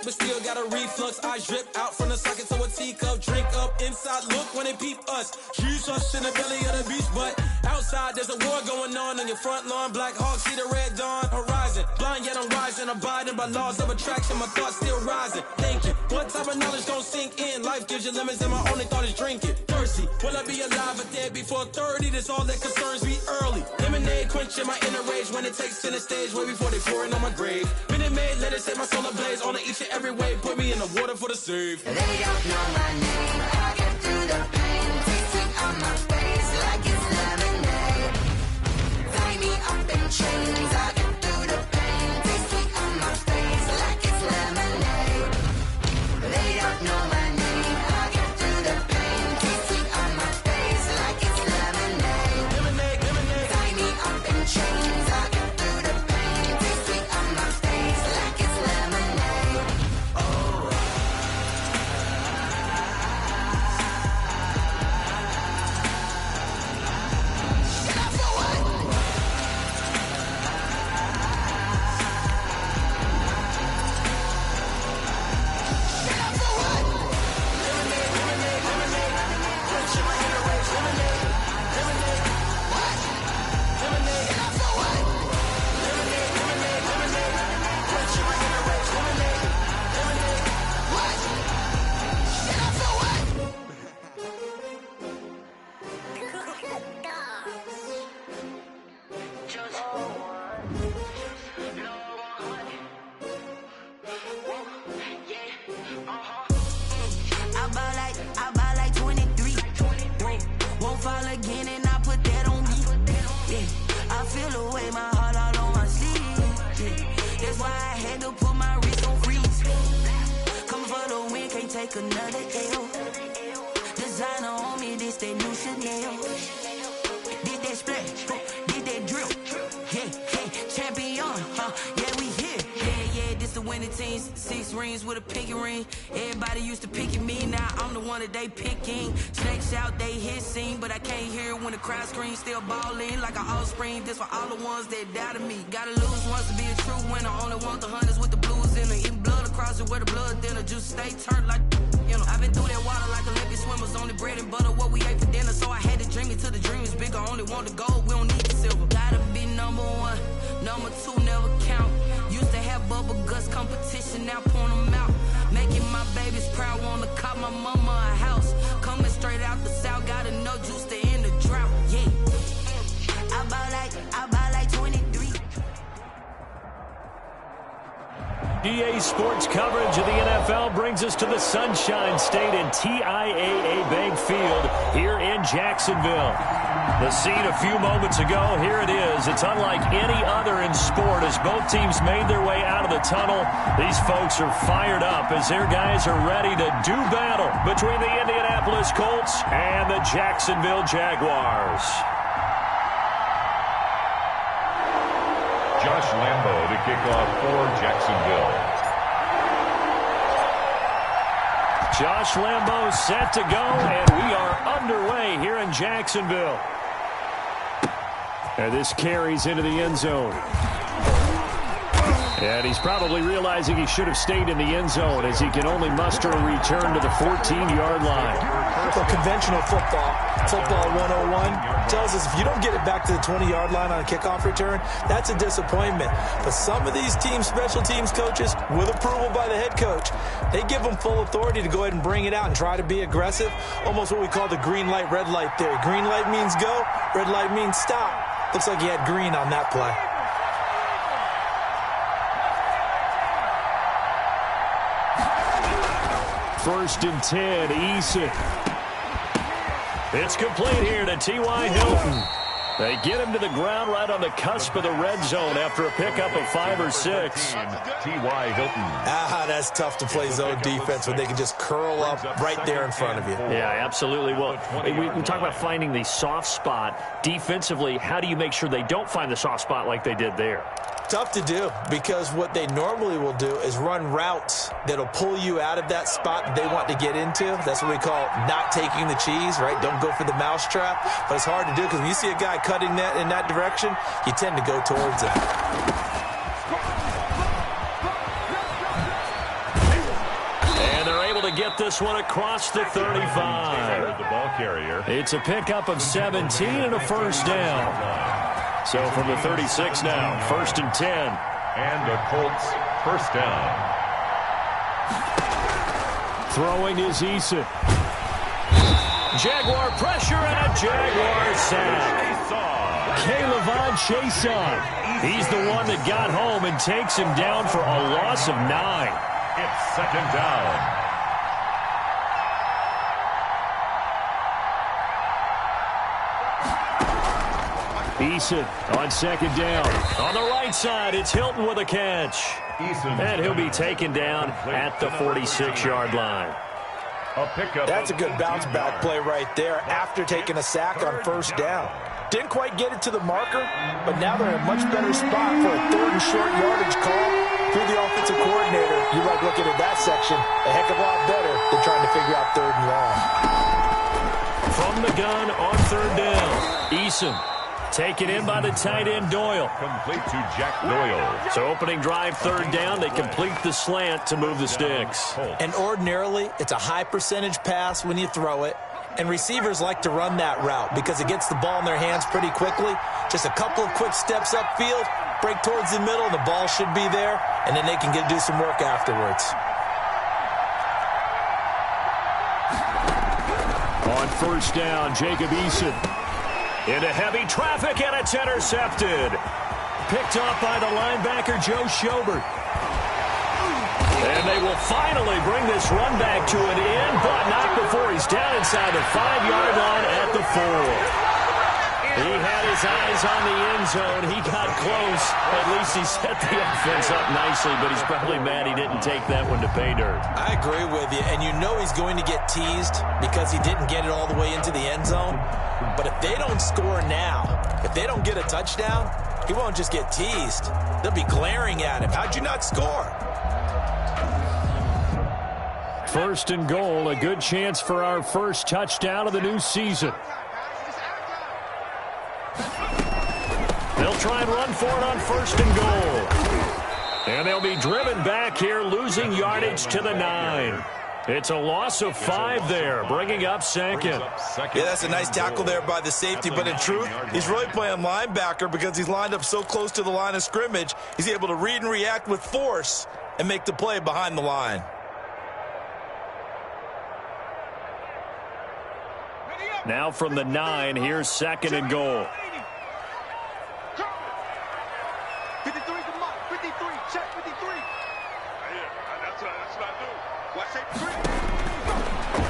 But still got a reflux, eyes drip out from the socket to a teacup. Drink up, inside look when they peep us. Jesus in the belly of the beast, but outside there's a war going on your front lawn. Black Hawk, see the red dawn horizon. Blind yet I'm rising, abiding by laws of attraction. My thoughts still rising, thinking what type of knowledge gon' sink in? Life gives you lemons and my only thought is drinking. Thirsty, will I be alive or dead before 30? That's all that concerns me early. Lemonade quenching my inner rage when it takes center stage way before they pour it on my grave. Minute Maid, let it set my soul ablaze on each and every way. Put me in the water for the save. They don't know my name. I get through the pain. Taste it on my face like it's lemonade. Tie me up in chains. I get through the pain. Taste it on my face like it's lemonade. They don't know my name. I get through the pain. Taste it on my face like it's lemonade. Lemonade, lemonade. Tie me up in chains. I get through the pain. Taste it on my face like it's lemonade. I buy like 23. Won't fall again and I put that on me. Yeah, I feel away my heart all on my sleeve. Yeah, that's why I had to put my wrist on freeze. Coming for the win, can't take another L. Designer on me, this that new Chanel. Did that splash, did that drill. Yeah, champion, yeah, we here. Yeah, this the winning team. 6 rings with a pinky ring. Everybody used to picking me, now I'm the one that they picking. Snakes out, they hit scene, but I can't hear it when the crowd screams. Still ballin' like an offspring. This for all the ones that doubted me. Gotta lose once to be a true winner. Only want the hunters with the blues in it. Eating blood across it where the blood thinner. Juice stay turned like, you know. I've been through that water like Olympic swimmers. Only bread and butter, what we ate for dinner. So I had to dream it till the dream is bigger. Only want the gold, we don't need the silver. Gotta be number 1, number 2 never count. Used to have bubble guts competition, now point them out. Making my babies proud, wanna cop my mama a house. Coming straight out the south, gotta know juice to end the drought. Yeah, I buy like 23. EA Sports coverage of the NFL brings us to the Sunshine State and TIAA Bank Field here in Jacksonville. The scene a few moments ago, here it is. It's unlike any other in sport as both teams made their way out of the tunnel. These folks are fired up as their guys are ready to do battle between the Indianapolis Colts and the Jacksonville Jaguars. Josh Lambo to kick off for Jacksonville. Josh Lambo set to go, and we are underway here in Jacksonville. And this carries into the end zone. And he's probably realizing he should have stayed in the end zone as he can only muster a return to the 14-yard line. Well, conventional football 101, tells us if you don't get it back to the 20-yard line on a kickoff return, that's a disappointment. But some of these teams, special teams coaches, with approval by the head coach, they give them full authority to go ahead and bring it out and try to be aggressive, almost what we call the green light, red light theory. Green light means go, red light means stop. Looks like he had green on that play. First and 10, Eason. It's complete here to T.Y. Hilton. They get him to the ground right on the cusp of the red zone after a pickup of 5 or 6. T.Y. Hilton. That's tough to play zone defense when they can just curl up right there in front of you. Yeah, absolutely. Well, we talk about finding the soft spot. Defensively, how do you make sure they don't find the soft spot like they did there? Tough to do, because what they normally will do is run routes that'll pull you out of that spot that they want to get into. That's what we call not taking the cheese, right? Don't go for the mousetrap. But it's hard to do because when you see a guy cutting that in that direction, you tend to go towards it. to get this one across the 35. The ball carrier. It's a pickup of 17 and a first down. So from the 36 now, 1st and 10. And the Colts first down. Throwing is Eason. Jaguar pressure and a Jaguar sack. JAYCya260's. He's the one that got home and takes him down for a loss of 9. It's 2nd down. Eason on 2nd down. On the right side, it's Hilton with a catch. And he'll be taken down at the 46-yard line. That's a good bounce-back play right there after taking a sack on 1st down. Didn't quite get it to the marker, but now they're in a much better spot for a 3rd and short yardage call. Through the offensive coordinator, you like looking at that section a heck of a lot better than trying to figure out 3rd and long. From the gun on 3rd down, Eason taken in by the tight end Doyle. Complete to Jack Doyle. So opening drive 3rd down, they complete the slant to move the sticks. And ordinarily, it's a high percentage pass when you throw it. And receivers like to run that route because it gets the ball in their hands pretty quickly. Just a couple of quick steps upfield, break towards the middle, and the ball should be there, and then they can do some work afterwards. On 1st down, Jacob Eason into heavy traffic, and it's intercepted. Picked off by the linebacker, Joe Schobert. And they will finally bring this run back to an end, but not before he's down inside the 5-yard line at the 4. He had his eyes on the end zone. He got close. At least he set the offense up nicely, but he's probably mad he didn't take that one to pay dirt. I agree with you, and you know he's going to get teased because he didn't get it all the way into the end zone. But if they don't score now, if they don't get a touchdown, he won't just get teased. They'll be glaring at him. How'd you not score? 1st and goal, a good chance for our first touchdown of the new season. They'll try and run for it on 1st and goal. And they'll be driven back here, losing yardage to the 9. It's a loss of 5 there, bringing up 2nd. Yeah, that's a nice tackle there by the safety, but in truth, he's really playing linebacker because he's lined up so close to the line of scrimmage, he's able to read and react with force and make the play behind the line. Now from the 9, here's 2nd and goal. 53 to Mike. 53. Check 53. That's what I do. Watch 83.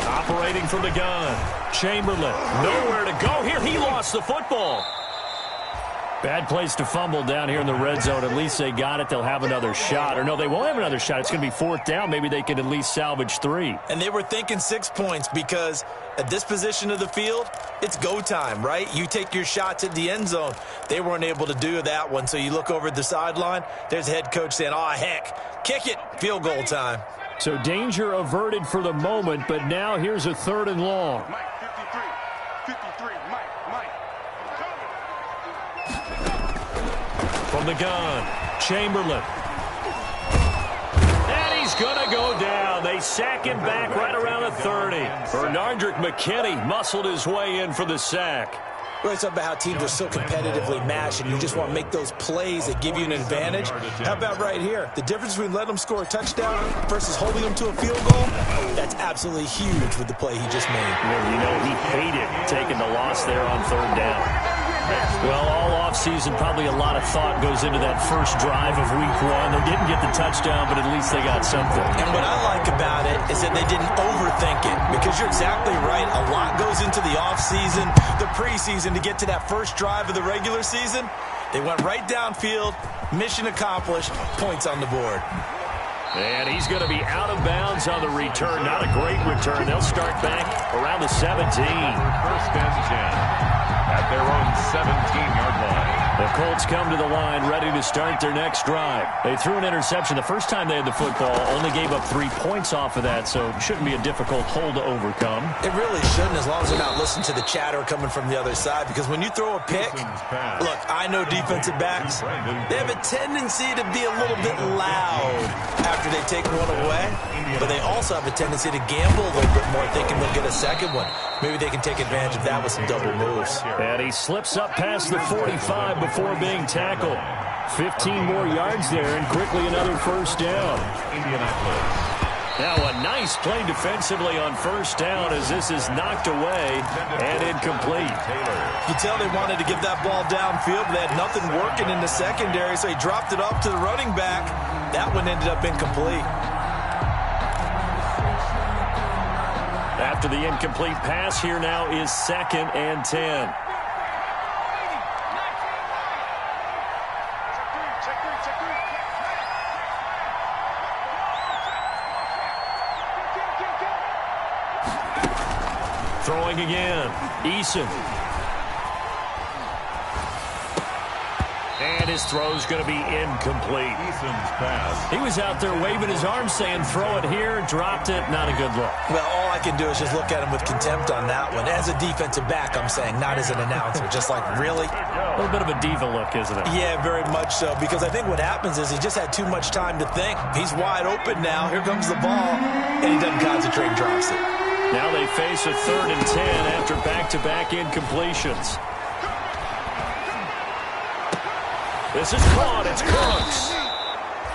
Operating from the gun. Chamberlain, nowhere to go here. He lost the football. Bad place to fumble down here in the red zone. At least they got it. They'll have another shot. Or no, they won't have another shot. It's going to be 4th down. Maybe they can at least salvage 3. And they were thinking 6 points because at this position of the field, it's go time, right? You take your shots at the end zone. They weren't able to do that one. So you look over at the sideline. There's the head coach saying, oh, heck, kick it. Field goal time. So danger averted for the moment, but now here's a 3rd and long. Mike, 53. 53. Mike. From the gun, Chamberlain. And he's going to go down. They sack him back right around the 30. Bernardrick McKinney muscled his way in for the sack. We always talk about how teams are so competitively matched and you just want to make those plays that give you an advantage. How about right here? The difference between letting them score a touchdown versus holding them to a field goal, that's absolutely huge with the play he just made. Well, you know, he hated taking the loss there on 3rd down. Well, all offseason, probably a lot of thought goes into that first drive of week 1. They didn't get the touchdown, but at least they got something. And what I like about it is that they didn't overthink it, because you're exactly right. A lot goes into the offseason, the preseason to get to that first drive of the regular season. They went right downfield, mission accomplished, points on the board. And he's going to be out of bounds on the return. Not a great return. They'll start back around the 17. 1st and 10. At their own 17-yard line. The Colts come to the line ready to start their next drive. They threw an interception the first time they had the football, only gave up 3 points off of that, so it shouldn't be a difficult hole to overcome. It really shouldn't, as long as they're not listening to the chatter coming from the other side, because when you throw a pick, look, I know defensive backs, they have a tendency to be a little bit loud after they take one away, but they also have a tendency to gamble a little bit more, thinking they'll get a second one. Maybe they can take advantage of that with some double moves. And he slips up past the 45 before being tackled. 15 more yards there, and quickly another first down. Indianapolis. Now a nice play defensively on first down as this is knocked away and incomplete. You tell they wanted to give that ball downfield, but they had nothing working in the secondary, so he dropped it up to the running back. That one ended up incomplete. After the incomplete pass, here now is 2nd and 10. Throwing again, Eason. And his throw's going to be incomplete. Eason's pass. He was out there waving his arms saying, throw it here, dropped it, not a good look. Well, all I can do is just look at him with contempt on that one. As a defensive back, I'm saying, not as an announcer. Just like, really? A little bit of a diva look, isn't it? Yeah, very much so, because I think what happens is he just had too much time to think. He's wide open now. Here comes the ball, and he doesn't concentrate and drops it. Now they face a 3rd and 10 after back-to-back incompletions. This is caught. It's Cooks.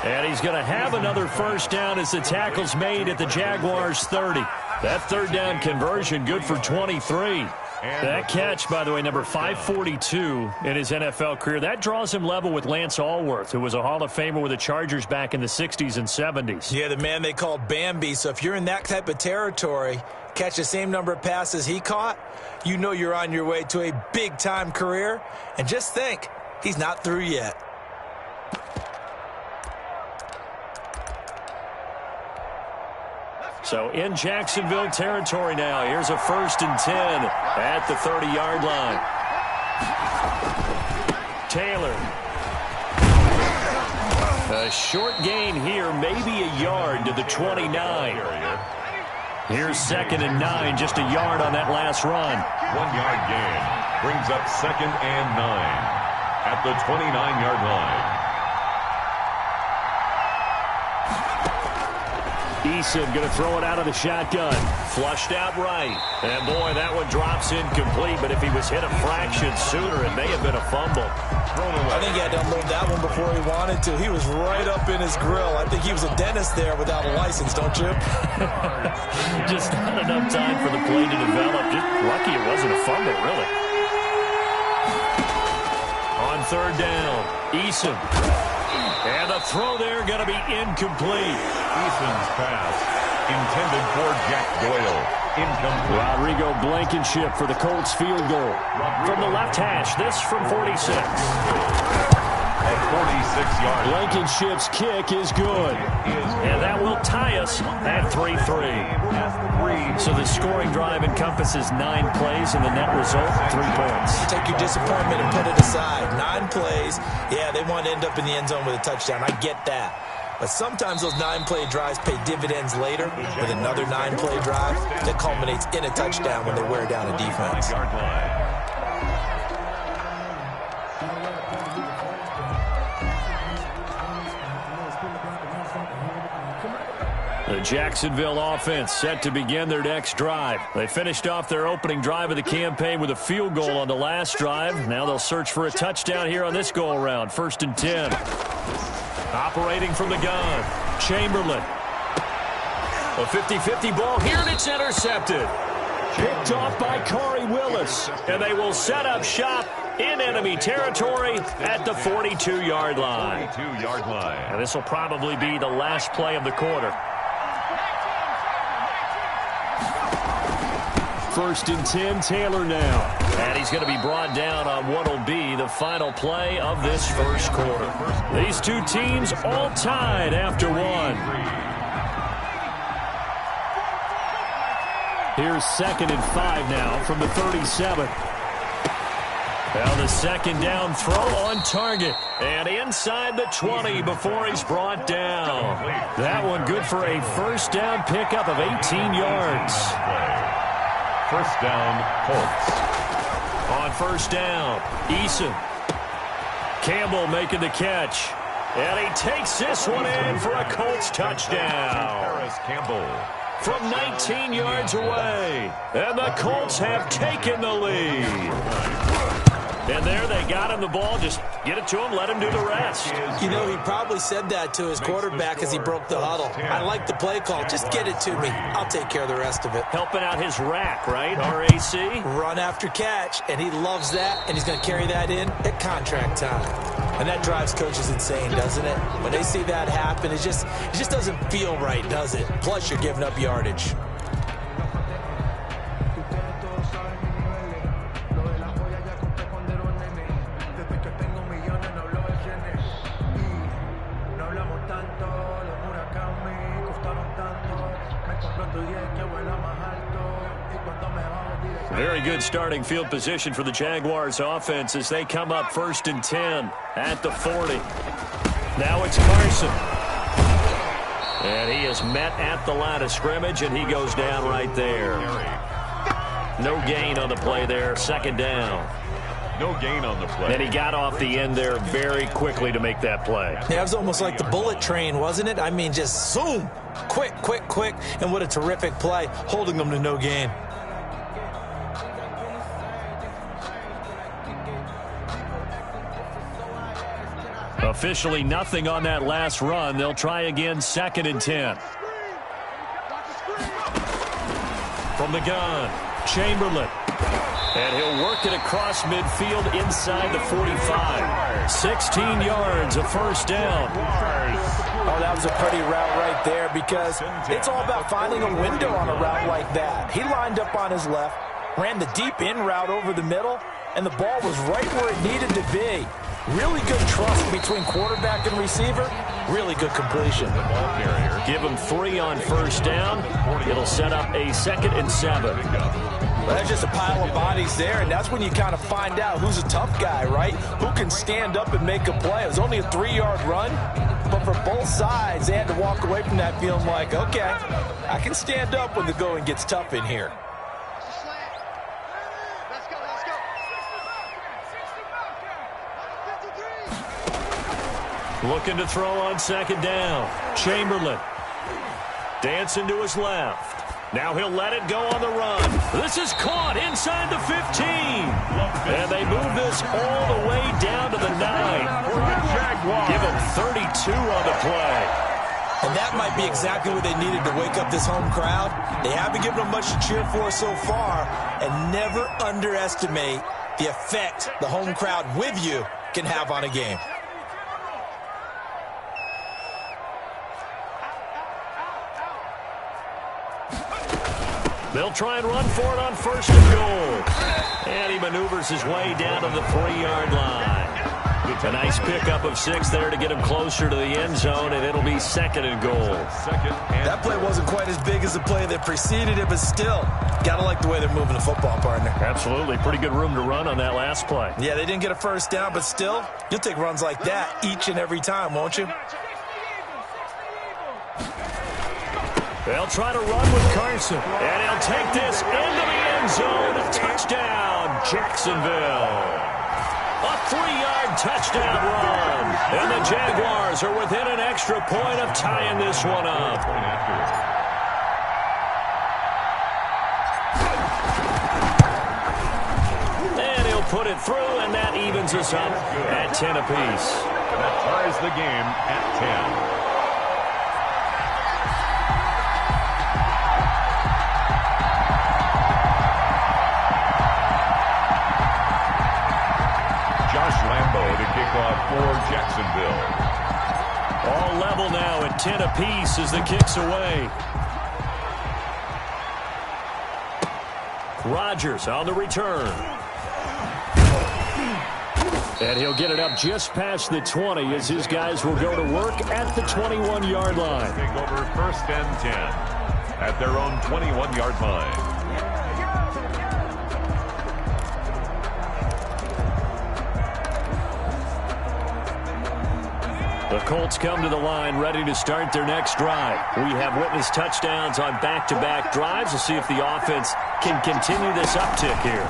And he's going to have another first down as the tackle's made at the Jaguars' 30. That 3rd down conversion good for 23. That catch, by the way, number 542 in his NFL career. That draws him level with Lance Allworth, who was a Hall of Famer with the Chargers back in the 60s and 70s. Yeah, the man they called Bambi. So if you're in that type of territory, catch the same number of passes he caught, you know you're on your way to a big-time career. And just think, he's not through yet. So in Jacksonville territory now. Here's a 1st and 10 at the 30-yard line. Taylor. A short gain here, maybe a yard to the 29. Here's 2nd and 9, just a yard on that last run. 1-yard gain brings up 2nd and 9 at the 29-yard line. Eason going to throw it out of the shotgun. Flushed out right. And boy, that one drops incomplete, but if he was hit a fraction sooner, it may have been a fumble. I think he had to unload that one before he wanted to. He was right up in his grill. I think he was a dentist there without a license, don't you? Just not enough time for the play to develop. Just lucky it wasn't a fumble, really. On 3rd down, Eason. And the throw there going to be incomplete. Eason's pass intended for Jack Doyle. Incomplete. Rodrigo Blankenship for the Colts field goal. From the left hash, this from 46. At 46 yards. Blankenship's kick is good. And that will tie us at 3-3. So the scoring drive encompasses 9 plays, and the net result, 3 points. Take your disappointment and put it aside. 9 plays. Yeah, they want to end up in the end zone with a touchdown. I get that. But sometimes those 9-play drives pay dividends later with another 9-play drive that culminates in a touchdown when they wear down a defense. The Jacksonville offense set to begin their next drive. They finished off their opening drive of the campaign with a field goal on the last drive. Now they'll search for a touchdown here on this go-around. 1st and 10. Operating from the gun, Chamberlain. A 50-50 ball here, and it's intercepted. Picked off by Corey Willis. And they will set up shop in enemy territory at the 42-yard line. 42-yard line. And this will probably be the last play of the quarter. 1st and 10, Taylor now. And he's going to be brought down on what will be the final play of this first quarter. These two teams all tied after 1. Here's 2nd and 5 now from the 37. Now the 2nd down throw on target. And inside the 20 before he's brought down. That one good for a first down pickup of 18 yards. First down, Colts. On first down, Eason. Campbell making the catch. And he takes this one in for a Colts touchdown. Campbell. From 19 yards away. And the Colts have taken the lead. And there they got him the ball. Just get it to him, let him do the rest. You know, he probably said that to his quarterback as he broke the huddle. I like the play call. Just get it to me. I'll take care of the rest of it. Helping out his rack, right? RAC? Run after catch, and he loves that, and he's going to carry that in at contract time. And that drives coaches insane, doesn't it? When they see that happen, it just doesn't feel right, does it? Plus, you're giving up yardage. Very good starting field position for the Jaguars offense as they come up 1st and 10 at the 40. Now it's Carson. And he is met at the line of scrimmage, and he goes down right there. No gain on the play there, 2nd down. No gain on the play. And he got off the end there very quickly to make that play. Yeah, it was almost like the bullet train, wasn't it? I mean, just zoom. Quick, quick, quick. And what a terrific play, holding them to no gain. Officially nothing on that last run. They'll try again, 2nd and 10. From the gun, Chamberlain. And he'll work it across midfield inside the 45. 16 yards, a 1st down. Oh, that was a pretty route right there because it's all about finding a window on a route like that. He lined up on his left, ran the deep in route over the middle, and the ball was right where it needed to be. Really good trust between quarterback and receiver. Really good completion. Give him 3 on 1st down. It'll set up a 2nd and 7. Well, that's just a pile of bodies there, and that's when you kind of find out who's a tough guy, right? Who can stand up and make a play. It was only a 3-yard run, but for both sides, they had to walk away from that feeling like, okay, I can stand up when the going gets tough in here. Looking to throw on 2nd down. Chamberlain. Dancing to his left. Now he'll let it go on the run. This is caught inside the 15. And they move this all the way down to the 9. Give him 32 on the play. And that might be exactly what they needed to wake up this home crowd. They haven't given them much to cheer for so far. And never underestimate the effect the home crowd with you can have on a game. They'll try and run for it on 1st and goal. And he maneuvers his way down to the 3-yard line. A nice pickup of 6 there to get him closer to the end zone, and it'll be 2nd and goal. That play wasn't quite as big as the play that preceded it, but still, got to like the way they're moving the football, partner. Absolutely. Pretty good room to run on that last play. Yeah, they didn't get a 1st down, but still, you'll take runs like that each and every time, won't you? They'll try to run with Carson. And he'll take this into the end zone. Touchdown, Jacksonville. A 3-yard touchdown run. And the Jaguars are within an extra point of tying this one up. And he'll put it through, and that evens us up at 10 apiece. That ties the game at 10. For Jacksonville. All level now at 10 apiece as the kick's away. Rodgers on the return. And he'll get it up just past the 20 as his guys will go to work at the 21-yard line. Take over 1st and 10 at their own 21-yard line. The Colts come to the line ready to start their next drive. We have witnessed touchdowns on back-to-back drives. We'll see if the offense can continue this uptick here.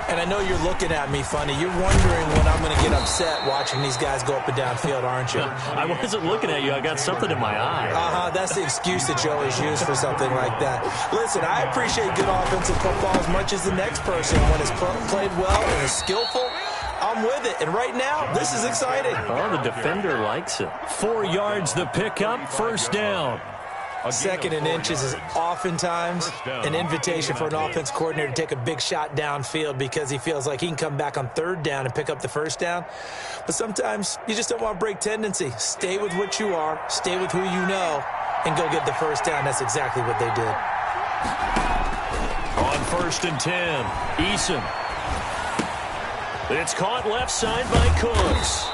And I know you're looking at me funny. You're wondering when I'm going to get upset watching these guys go up and down field, aren't you? I wasn't looking at you. I got something in my eye. That's the excuse that you always use for something like that. Listen, I appreciate good offensive football as much as the next person. When it's played well and is skillful, I'm with it. And right now, this is exciting. Oh, the defender likes it. 4 yards the pickup, first down. Second and inches is oftentimes an invitation for an offense coordinator to take a big shot downfield because he feels like he can come back on third down and pick up the first down. But sometimes you just don't want to break tendency. Stay with what you are, stay with who you know, and go get the first down. That's exactly what they did. On 1st and 10, Eason. It's caught left side by Cooks.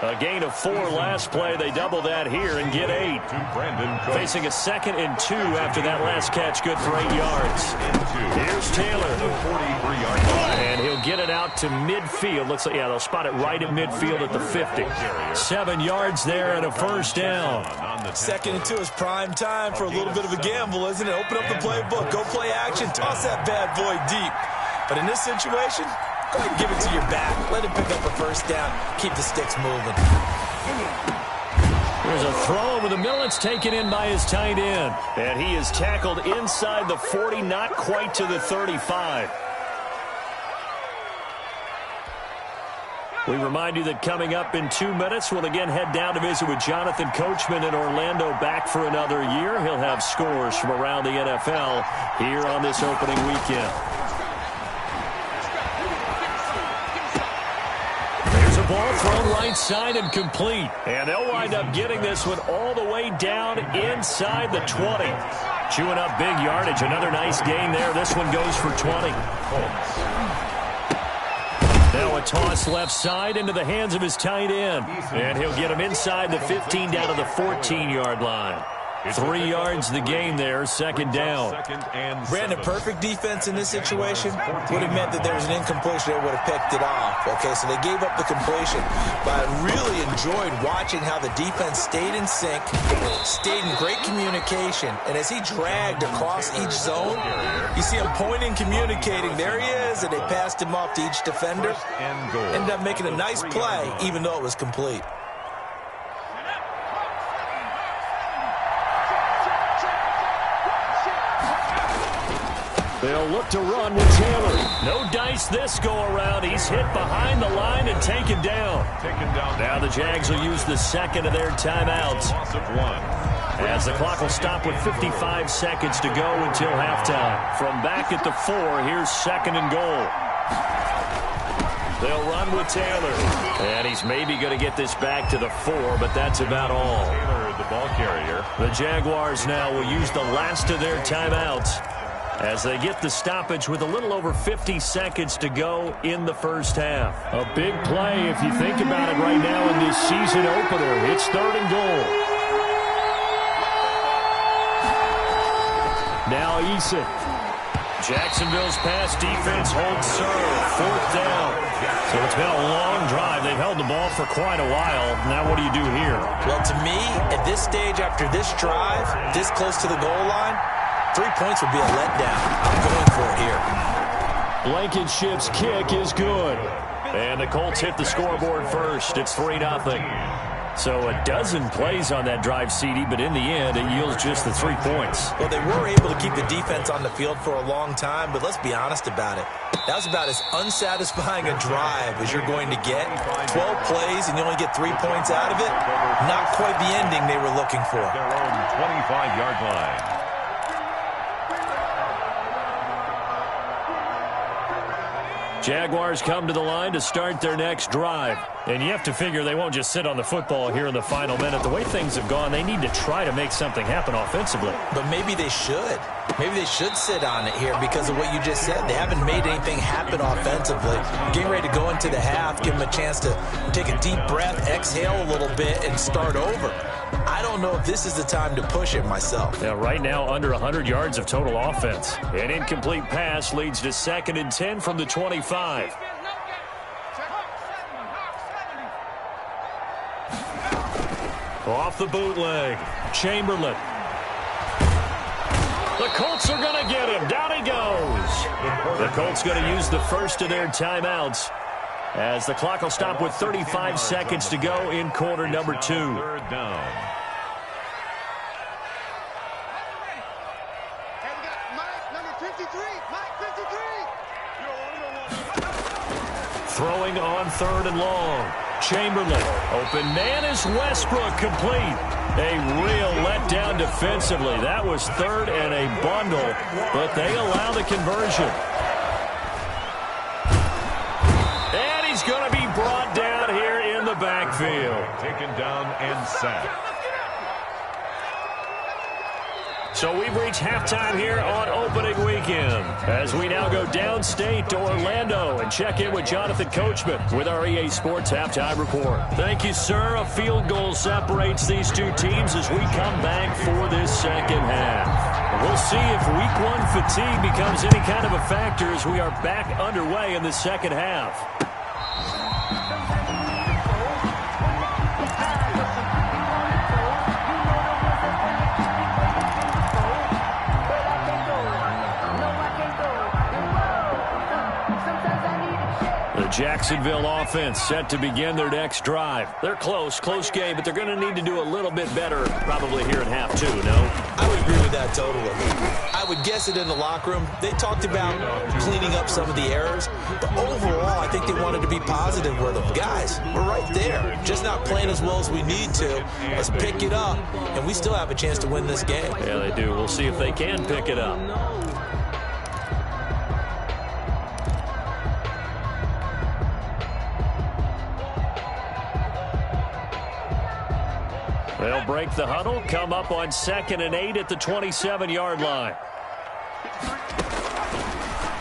A gain of 4 last play. They double that here and get 8. Facing a 2nd and 2 after that last catch. Good for 8 yards. Here's Taylor. And he'll get it out to midfield. Looks like, yeah, they'll spot it right at midfield at the 50. 7 yards there and a first down. 2nd and 2 is prime time for a little bit of a gamble, isn't it? Open up the playbook. Go play action. Toss that bad boy deep. But in this situation, go ahead and give it to your back. Let him pick up a first down. Keep the sticks moving. There's a throw over the middle. It's taken in by his tight end. And he is tackled inside the 40, not quite to the 35. We remind you that coming up in 2 minutes, we'll again head down to visit with Jonathan Coachman in Orlando, back for another year. He'll have scores from around the NFL here on this opening weekend. Ball thrown right side and complete. And they'll wind up getting this one all the way down inside the 20. Chewing up big yardage. Another nice gain there. This one goes for 20. Now a toss left side into the hands of his tight end. And he'll get him inside the 15 down to the 14-yard line. 3 yards the gain there, 2nd down. Brandon, perfect defense in this situation would have meant that there was an incompletion. They would have picked it off. Okay, so they gave up the completion. But I really enjoyed watching how the defense stayed in sync, stayed in great communication. And as he dragged across each zone, you see him pointing, communicating. There he is, and they passed him off to each defender. Ended up making a nice play, even though it was complete. They'll look to run with Taylor. No dice this go-around. He's hit behind the line and taken down. Now the Jags will use the 2nd of their timeouts. As the clock will stop with 55 seconds to go until halftime. From back at the 4, here's 2nd and goal. They'll run with Taylor. And he's maybe going to get this back to the 4, but that's about all. Taylor, the ball carrier. The Jaguars now will use the last of their timeouts as they get the stoppage with a little over 50 seconds to go in the first half. A big play if you think about it right now in this season opener. It's 3rd and goal. Now Eason. Jacksonville's pass defense holds serve. 4th down. So it's been a long drive. They've held the ball for quite a while. Now what do you do here? Well, to me, at this stage after this drive, this close to the goal line, 3 points would be a letdown. I'm going for it here. Blankenship's kick is good. And the Colts hit the scoreboard first. It's 3-0. So a dozen plays on that drive, CD, but in the end, it yields just the 3 points. Well, they were able to keep the defense on the field for a long time, but let's be honest about it. That was about as unsatisfying a drive as you're going to get. 12 plays and you only get 3 points out of it. Not quite the ending they were looking for. Their own 25-yard line. Jaguars come to the line to start their next drive. And you have to figure they won't just sit on the football here in the final minute. The way things have gone, they need to try to make something happen offensively. But maybe they should. Maybe they should sit on it here because of what you just said. They haven't made anything happen offensively. Getting ready to go into the half, give them a chance to take a deep breath, exhale a little bit, and start over. I don't know if this is the time to push it myself. Now, right now, under 100 yards of total offense. An incomplete pass leads to 2nd and 10 from the 25. Off the bootleg, Chamberlain. The Colts are going to get him. Down he goes. The Colts going to use the first of their timeouts as the clock will stop with 35 seconds to go in quarter number 2. Third down. Throwing on third and long. Chamberlain. Open man is Westbrook, complete. A real letdown defensively. That was third and a bundle, but they allow the conversion. And he's going to be brought down here in the backfield. Taken down and sacked. So we've reached halftime here on opening weekend as we now go downstate to Orlando and check in with Jonathan Coachman with our EA Sports Halftime Report. Thank you, sir. A field goal separates these two teams as we come back for this second half. We'll see if week 1 fatigue becomes any kind of a factor as we are back underway in the second half. Jacksonville offense set to begin their next drive. They're close game, but they're going to need to do a little bit better probably here in half 2, no? I would agree with that totally. I would guess it in the locker room. They talked about cleaning up some of the errors, but overall, I think they wanted to be positive with them. Guys, we're right there. Just not playing as well as we need to. Let's pick it up, and we still have a chance to win this game. Yeah, they do. We'll see if they can pick it up. They'll break the huddle, come up on 2nd and 8 at the 27-yard line.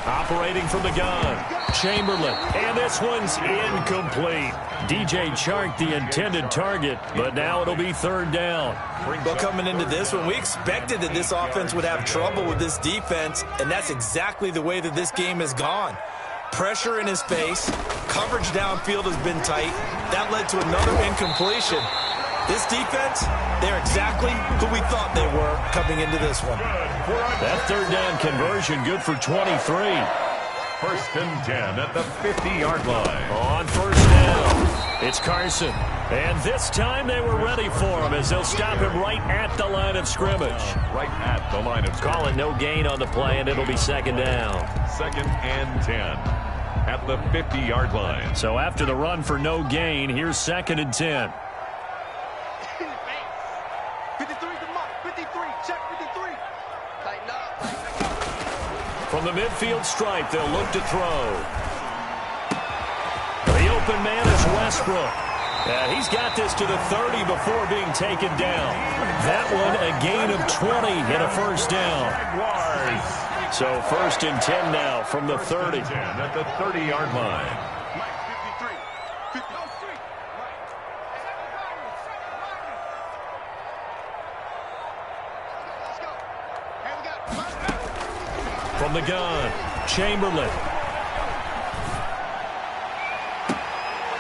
Operating from the gun, Chamberlain, and this one's incomplete. DJ Chark, the intended target, but now it'll be third down. Well, coming into this one, we expected that this offense would have trouble with this defense, and that's exactly the way that this game has gone. Pressure in his face, coverage downfield has been tight. That led to another incompletion. This defense, they're exactly who we thought they were coming into this one. That third down conversion good for 23. 1st and 10 at the 50-yard line. On first down, it's Carson. And this time they were ready for him as they'll stop him right at the line of scrimmage. Right at the line of scrimmage. Call it no gain on the play, and it'll be 2nd down. 2nd and 10 at the 50-yard line. So after the run for no gain, here's 2nd and 10. 53 to Mike. 53. Check 53. Tighten up. From the midfield stripe, they'll look to throw. The open man is Westbrook. He's got this to the 30 before being taken down. That one a gain of 20 and a first down. So 1st and 10 now from the 30. At the 30-yard line. Mike 53. 53. From the gun, Chamberlain.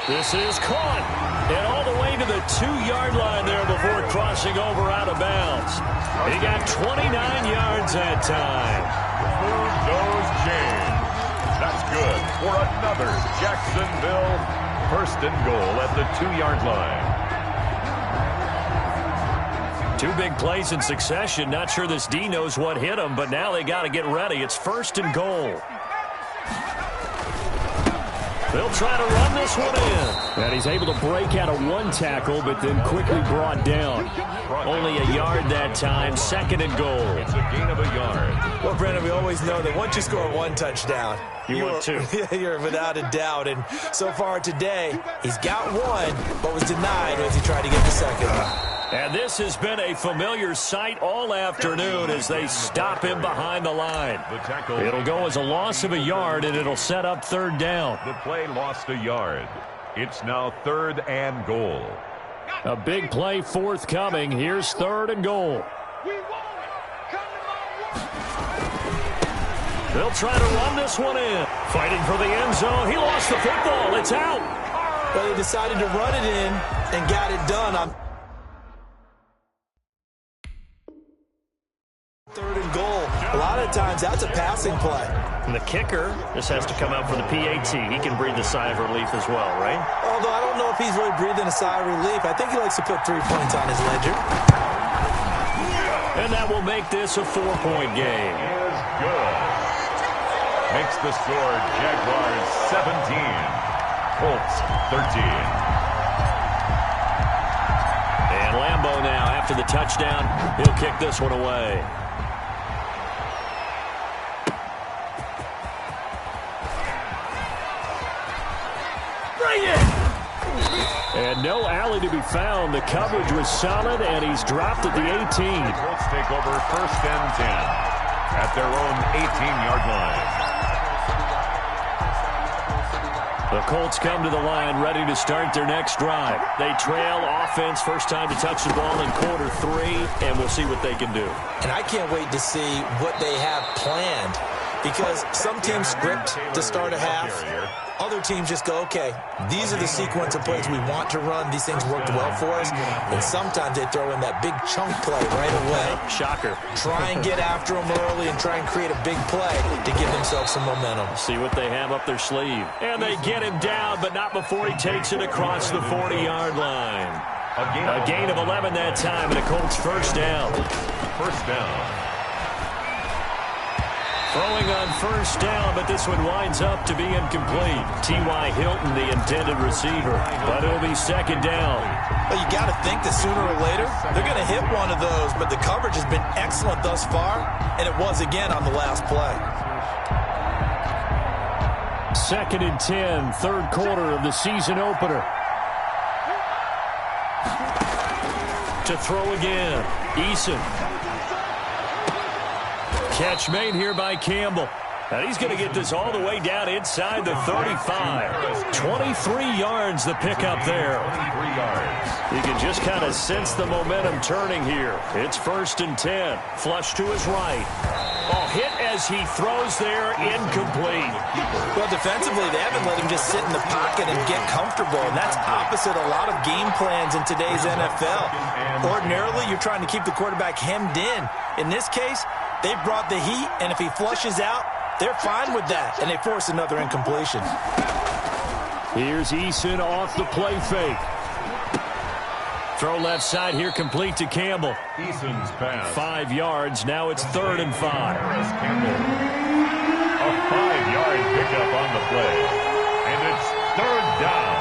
This is caught. And all the way to the 2-yard line there before crossing over out of bounds. He got 29 yards that time. Move those chains. That's good for another Jacksonville 1st and goal at the 2-yard line. 2 big plays in succession. Not sure this D knows what hit him, but now they got to get ready. It's 1st and goal. They'll try to run this one in. And he's able to break out of 1 tackle, but then quickly brought down. Only a yard that time. 2nd and goal. It's a gain of a yard. Well, Brandon, we always know that once you score 1 touchdown, you want 2. You're without a doubt. And so far today, he's got 1, but was denied as he tried to get the 2nd. And this has been a familiar sight all afternoon as they stop him behind the line. The tackle. It'll go as a loss of a yard, and it'll set up 3rd down. The play lost a yard. It's now 3rd and goal. A big play forthcoming. Here's 3rd and goal. They'll try to run this one in. Fighting for the end zone. He lost the football. It's out. But he decided to run it in and got it done. 3rd and goal. A lot of times, that's a passing play. And the kicker just has to come out for the PAT. He can breathe a sigh of relief as well, right? Although I don't know if he's really breathing a sigh of relief. I think he likes to put 3 points on his ledger. And that will make this a 4-point game. Is good. Makes the score Jaguars 17, Colts 13. And Lambeau now, after the touchdown, he'll kick this one away. And no alley to be found. The coverage was solid, and he's dropped at the 18. The Colts take over 1st and 10 at their own 18-yard line. The Colts come to the line ready to start their next drive. They trail offense, first time to touch the ball in quarter 3, and we'll see what they can do. And I can't wait to see what they have planned, because some teams script to start a half. Other teams just go, okay, these are the sequence of plays we want to run. These things worked well for us. And sometimes they throw in that big chunk play right away. Shocker. Try and get after them early and try and create a big play to give themselves some momentum. See what they have up their sleeve. And they get him down, but not before he takes it across the 40-yard line. A gain of 11 that time, and a Colts first down. First down. Throwing on first down, but this one winds up to be incomplete. T.Y. Hilton, the intended receiver, but it'll be second down. Well, you got to think that sooner or later, they're going to hit one of those, but the coverage has been excellent thus far, and it was again on the last play. 2nd and 10, 3rd quarter of the season opener. To throw again, Eason. Catch made here by Campbell. And he's going to get this all the way down inside the 35. 23 yards the pickup there. 23 yards. You can just kind of sense the momentum turning here. It's 1st and 10. Flush to his right. Oh, hit as he throws there, incomplete. Well, defensively, they haven't let him just sit in the pocket and get comfortable, and that's opposite a lot of game plans in today's NFL. Ordinarily, you're trying to keep the quarterback hemmed in. In this case, they brought the heat, and if he flushes out, they're fine with that, and they force another incompletion. Here's Eason off the play fake. Throw left side here, complete to Campbell. Eason's pass. 5 yards. Now it's 3rd and 5. Campbell. A 5-yard pickup on the play. And it's 3rd down.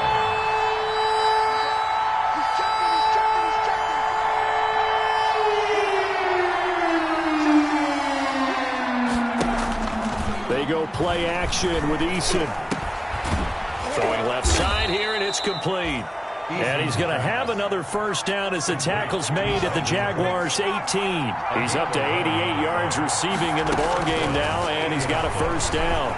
They go play action with Eason. Throwing left side here, and it's complete. And he's going to have another first down as the tackle's made at the Jaguars' 18. He's up to 88 yards receiving in the ballgame now, and he's got a first down.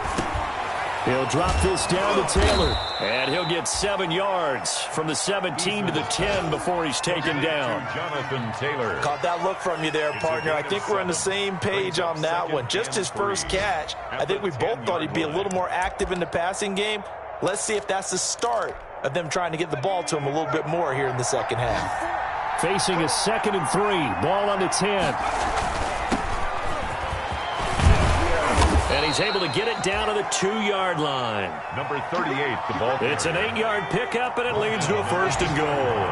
He'll drop this down to Taylor, and he'll get 7 yards from the 17 to the 10 before he's taken down. Jonathan Taylor. Caught that look from you there, partner. I think we're on the same page on that one. Just his first catch. I think we both thought he'd be a little more active in the passing game. Let's see if that's the start of them trying to get the ball to him a little bit more here in the second half. Facing a 2nd and 3. Ball on the 10. And he's able to get it down to the 2-yard line. Number 38, the ball. It's an 8-yard pickup, and it leads to a 1st and goal.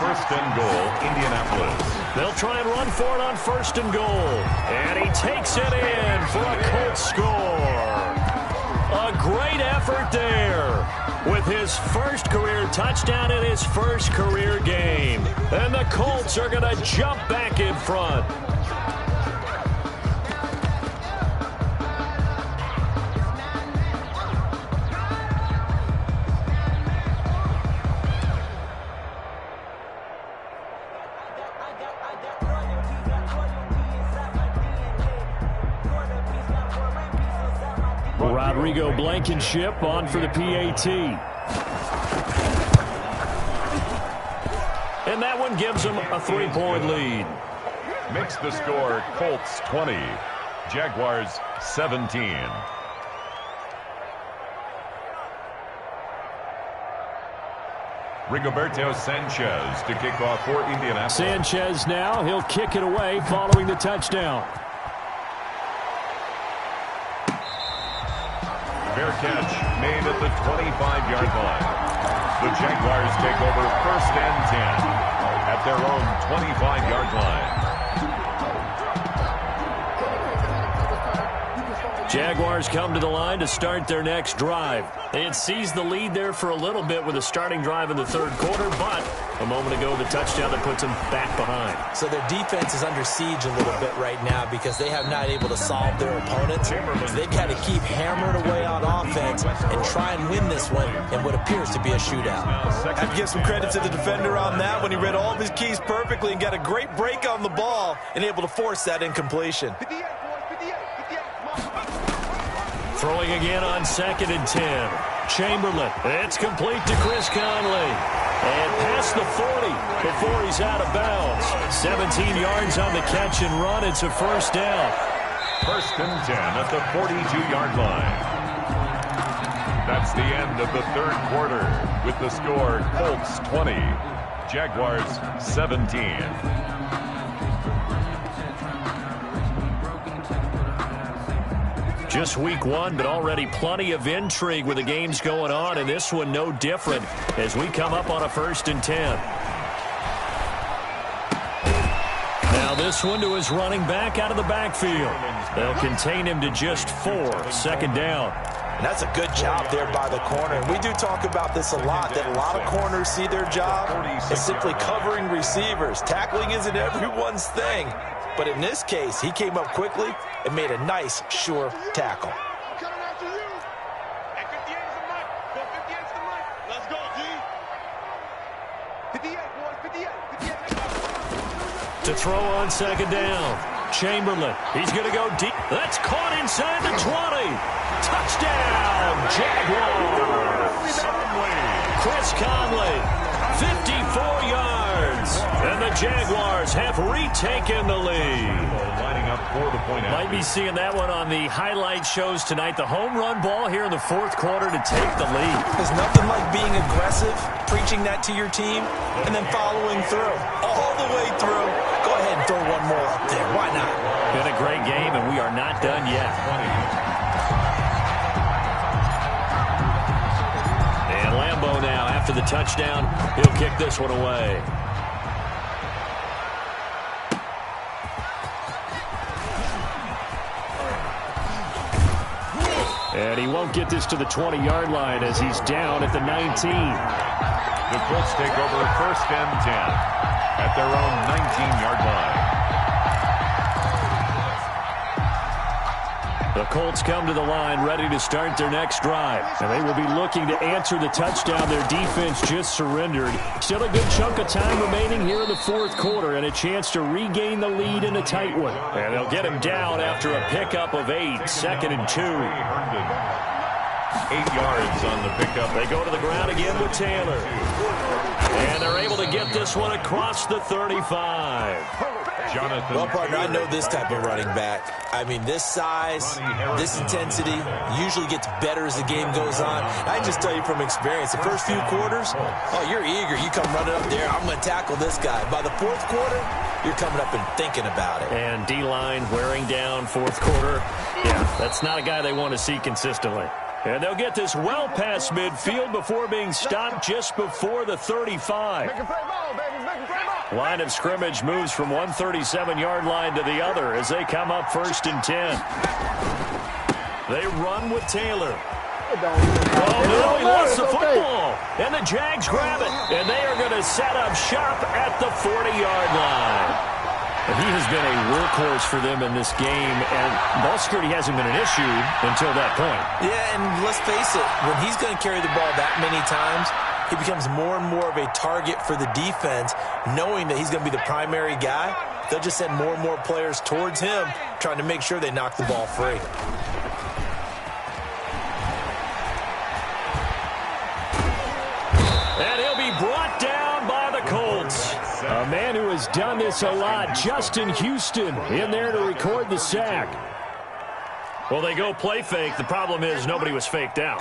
1st and goal, Indianapolis. They'll try and run for it on 1st and goal. And he takes it in for a Colts score. A great effort there with his first career touchdown in his first career game. And the Colts are going to jump back in front. Rodrigo Blankenship on for the PAT. And that one gives them a 3-point lead. Makes the score Colts 20, Jaguars 17. Rigoberto Sanchez to kick off for Indianapolis. Sanchez now, he'll kick it away following the touchdown. Fair catch made at the 25-yard line. The Jaguars take over 1st and 10 at their own 25-yard line. Jaguars come to the line to start their next drive. They had seized the lead there for a little bit with a starting drive in the 3rd quarter, but a moment ago, the touchdown that puts them back behind. So their defense is under siege a little bit right now because they have not able to solve their opponents. They've got to keep hammering away on offense and try and win this one in what appears to be a shootout. I have to give some credit to the defender on that when he read all of his keys perfectly and got a great break on the ball and able to force that incompletion. Throwing again on 2nd and 10. Chamberlain. It's complete to Chris Conley. And past the 40 before he's out of bounds. 17 yards on the catch and run. It's a 1st down. 1st and 10 at the 42-yard line. That's the end of the 3rd quarter with the score Colts 20, Jaguars 17. Just week 1, but already plenty of intrigue with the games going on, and this one no different as we come up on a 1st and 10. Now this one to his running back out of the backfield. They'll contain him to just 4, 2nd down. And that's a good job there by the corner. And we do talk about this a lot, that a lot of corners see their job as simply covering receivers. Tackling isn't everyone's thing. But in this case, he came up quickly and made a nice, sure tackle. To throw on 2nd down. Chamberlain. He's going to go deep. That's caught inside the 20. Touchdown, Jaguars. Chris Conley, 54 yards. And the Jaguars have retaken the lead. Lining up for the point. Might be seeing that one on the highlight shows tonight. The home run ball here in the 4th quarter to take the lead. There's nothing like being aggressive, preaching that to your team, and then following through. All the way through. Go ahead and throw one more up there. Why not? Been a great game, and we are not done yet. And Lambeau now, after the touchdown, he'll kick this one away. And he won't get this to the 20-yard line as he's down at the 19. The Colts take over 1st and 10 at their own 19-yard line. The Colts come to the line ready to start their next drive. And they will be looking to answer the touchdown their defense just surrendered. Still a good chunk of time remaining here in the 4th quarter and a chance to regain the lead in a tight one. And they'll get him down after a pickup of 8, 2nd and 2. 8 yards on the pickup. They go to the ground again with Taylor. And they're able to get this one across the 35. Jonathan. Well, partner, I know this type of running back. I mean, this size, this intensity usually gets better as the game goes on. I just tell you from experience, the first few quarters, oh, you're eager. You come running up there, I'm going to tackle this guy. By the 4th quarter, you're coming up and thinking about it. And D-line wearing down 4th quarter. Yeah, that's not a guy they want to see consistently. And they'll get this well past midfield before being stopped just before the 35. Line of scrimmage moves from one 37-yard line to the other as they come up 1st and 10. They run with Taylor. Oh, no, he lost the football. And the Jags grab it. And they are going to set up shop at the 40-yard line. And he has been a workhorse for them in this game, and ball security hasn't been an issue until that point. Yeah, and let's face it, when he's going to carry the ball that many times, he becomes more and more of a target for the defense, knowing that he's going to be the primary guy. They'll just send more and more players towards him, trying to make sure they knock the ball free. And he'll be brought down by the Colts. A man who has done this a lot, Justin Houston, in there to record the sack. Well, they go play fake. The problem is nobody was faked out.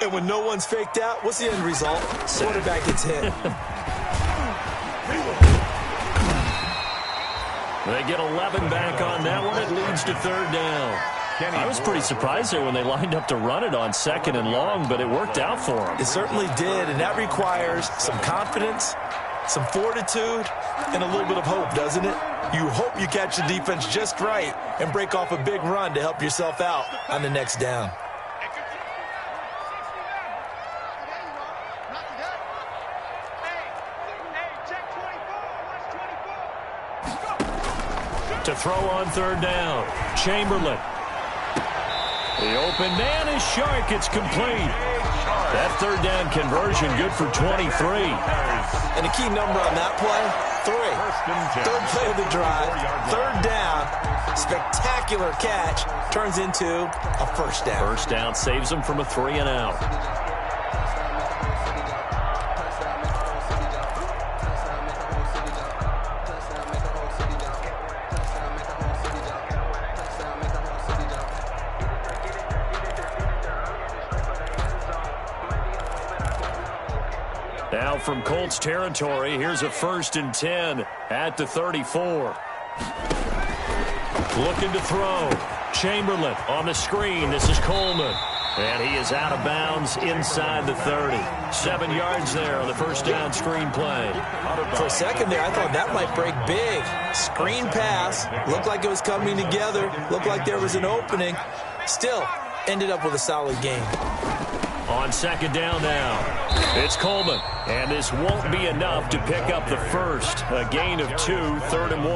And when no one's faked out, what's the end result? Quarterback gets hit. They get 11 back on that one. It leads to 3rd down. I was pretty surprised there when they lined up to run it on 2nd and long, but it worked out for them. It certainly did, and that requires some confidence, some fortitude, and a little bit of hope, doesn't it? You hope you catch the defense just right and break off a big run to help yourself out on the next down. To throw on 3rd down, Chamberlain. The open man is Shark. It's complete. That 3rd down conversion good for 23. And the key number on that play, 3. 3rd play of the drive, 3rd down, spectacular catch, turns into a 1st down. 1st down saves them from a 3 and out. Now from Colts territory, here's a 1st and 10 at the 34. Looking to throw. Chamberlain on the screen. This is Coleman. And he is out of bounds inside the 30. 7 yards there on the 1st down screen play. For a second there, I thought that might break big. Screen pass. Looked like it was coming together. Looked like there was an opening. Still, ended up with a solid game. On 2nd down now, it's Coleman. And this won't be enough to pick up the 1st. A gain of 2, 3rd and 1.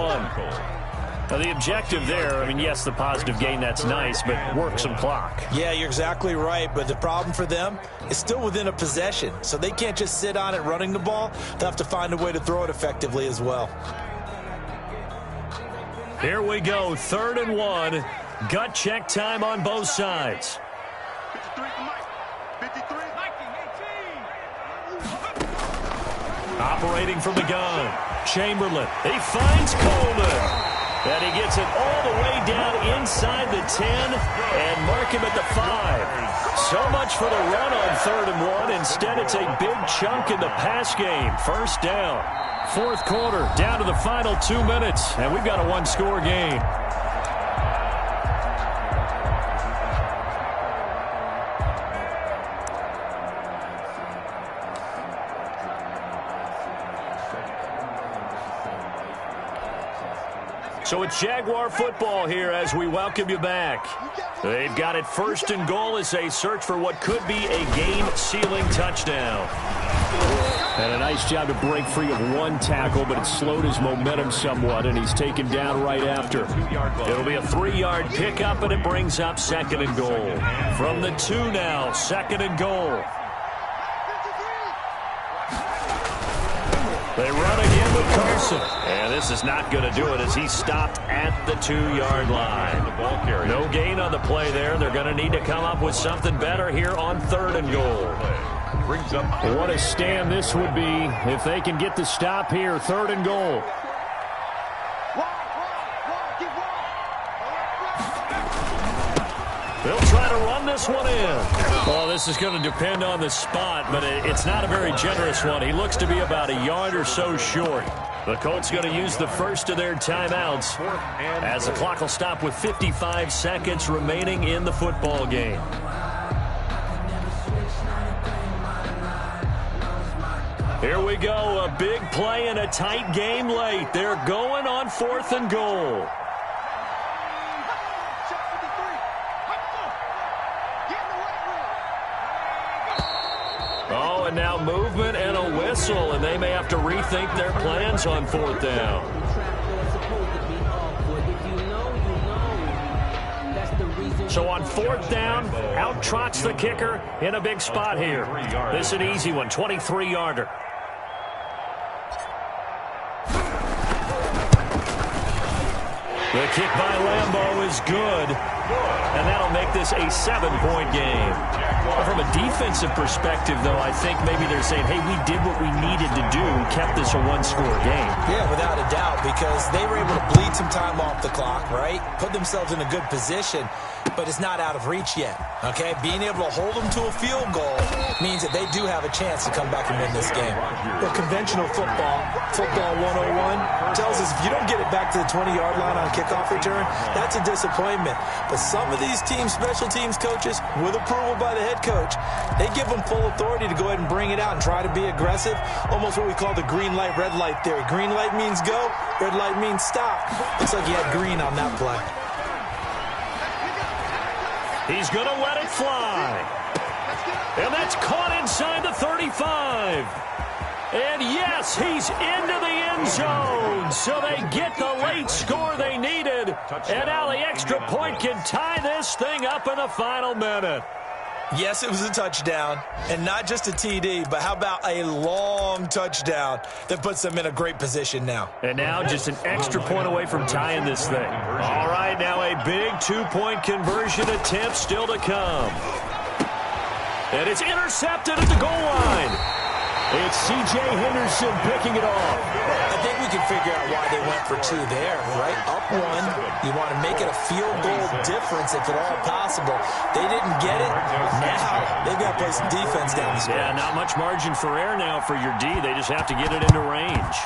Now, the objective there, I mean, yes, the positive gain, that's nice, but work some clock. Yeah, you're exactly right, but the problem for them is still within a possession, so they can't just sit on it running the ball. They'll have to find a way to throw it effectively as well. Here we go, 3rd and 1. Gut check time on both sides. 53 for Mike. 53. Operating from the gun, Chamberlain. He finds Coleman. And he gets it all the way down inside the 10 and mark him at the 5. So much for the run on 3rd and 1. Instead, it's a big chunk in the pass game. 1st down. 4th quarter, down to the final 2 minutes, and we've got a 1-score game. So it's Jaguar football here as we welcome you back. They've got it 1st and goal as they search for what could be a game-sealing touchdown. And a nice job to break free of 1 tackle, but it slowed his momentum somewhat, and he's taken down right after. It'll be a 3-yard pickup, and it brings up 2nd and goal. From the 2 now, 2nd and goal. They run again with Carson. And this is not going to do it as he's stopped at the 2-yard line. No gain on the play there. They're going to need to come up with something better here on 3rd and goal. What a stand this would be if they can get the stop here. 3rd and goal. They'll try to run this one in. Oh, this is going to depend on the spot, but it's not a very generous one. He looks to be about a yard or so short. The Colts going to use the first of their timeouts as the clock will stop with 55 seconds remaining in the football game. Here we go, a big play and a tight game late. They're going on 4th and goal. Oh, and now movement and a whistle, and they may have to rethink their plans on 4th down. So on 4th down, out trots the kicker in a big spot here. This is an easy one, 23-yarder. The kick by Lambeau is good, and that'll make this a 7-point game. From a defensive perspective, though, I think maybe they're saying, hey, we did what we needed to do, kept this a 1-score game. Yeah, without a doubt, because they were able to bleed some time off the clock, right? Put themselves in a good position, but it's not out of reach yet, okay? Being able to hold them to a field goal means that they do have a chance to come back and win this game. But conventional football 101, tells us if you don't get it back to the 20-yard line on kickoff return, that's a disappointment. But some of these special teams coaches, with approval by the head coach, they give them full authority to go ahead and bring it out and try to be aggressive, almost what we call the green light, red light theory. Green light means go, red light means stop. Looks like he had green on that play. He's going to let it fly. And that's caught inside the 35. And yes, he's into the end zone. So they get the late score they needed. And now the extra point can tie this thing up in the final minute. Yes, it was a touchdown, and not just a TD, but how about a long touchdown that puts them in a great position now. And now just an extra point away from tying this thing. All right, now a big two-point conversion attempt still to come. And it's intercepted at the goal line. It's C.J. Henderson picking it off. I think we can figure out why they went for two there, right? Up one, you want to make it a field goal difference if at all possible. They didn't get it. Now they've got to play some defense down the stretch. Yeah, not much margin for error now for your D. They just have to get it into range.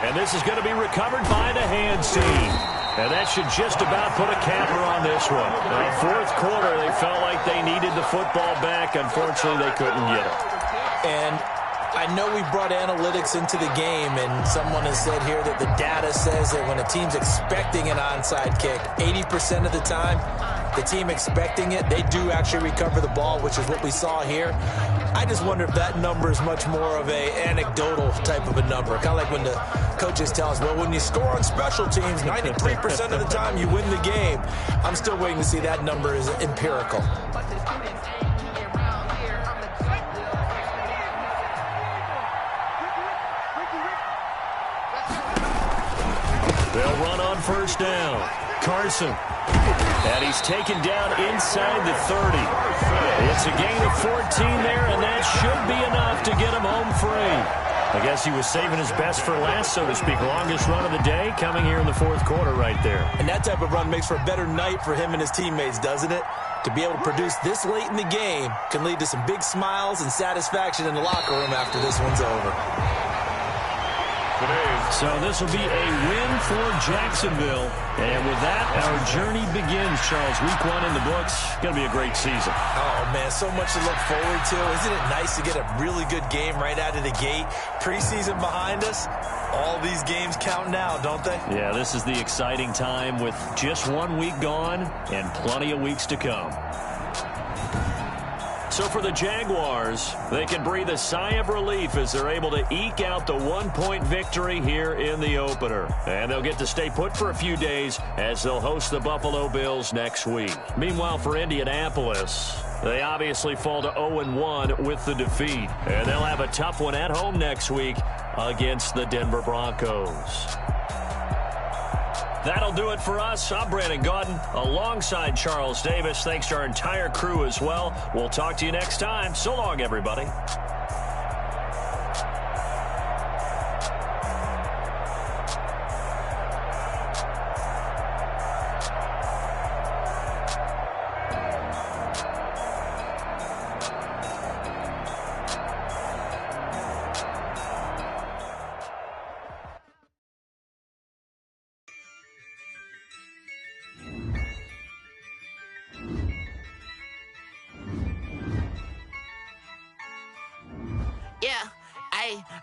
And this is going to be recovered by the hands team. And that should just about put a capper on this one. Now, fourth quarter, they felt like they needed the football back. Unfortunately, they couldn't get it. And I know we brought analytics into the game, and someone has said here that the data says that when a team's expecting an onside kick, 80% of the time, the team expecting it, they do actually recover the ball, which is what we saw here. I just wonder if that number is much more of a anecdotal type of a number. Kind of like when the coaches tell us, well, when you score on special teams, 93% of the time you win the game. I'm still waiting to see that number is empirical. They'll run on first down. Carson. And he's taken down inside the 30. It's a gain of 14 there, and that should be enough to get him home free. I guess he was saving his best for last, so to speak. Longest run of the day coming here in the fourth quarter right there. And that type of run makes for a better night for him and his teammates, doesn't it? To be able to produce this late in the game can lead to some big smiles and satisfaction in the locker room after this one's over. So this will be a win for Jacksonville. And with that, our journey begins, Charles. Week 1 in the books. Going to be a great season. Oh, man, so much to look forward to. Isn't it nice to get a really good game right out of the gate? Preseason behind us. All these games count now, don't they? Yeah, this is the exciting time with just 1 week gone and plenty of weeks to come. So for the Jaguars, they can breathe a sigh of relief as they're able to eke out the 1-point victory here in the opener. And they'll get to stay put for a few days as they'll host the Buffalo Bills next week. Meanwhile, for Indianapolis, they obviously fall to 0-1 with the defeat. And they'll have a tough one at home next week against the Denver Broncos. That'll do it for us. I'm Brandon Gaudin alongside Charles Davis. Thanks to our entire crew as well. We'll talk to you next time. So long, everybody.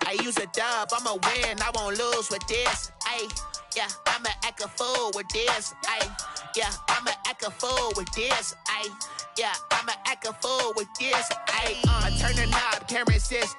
I use a dub, I'ma win, I won't lose with this. Yeah, I'ma act a fool with this. Yeah, I'ma act a fool with this. Yeah, I'ma act a fool with this. I turn the knob, camera assist.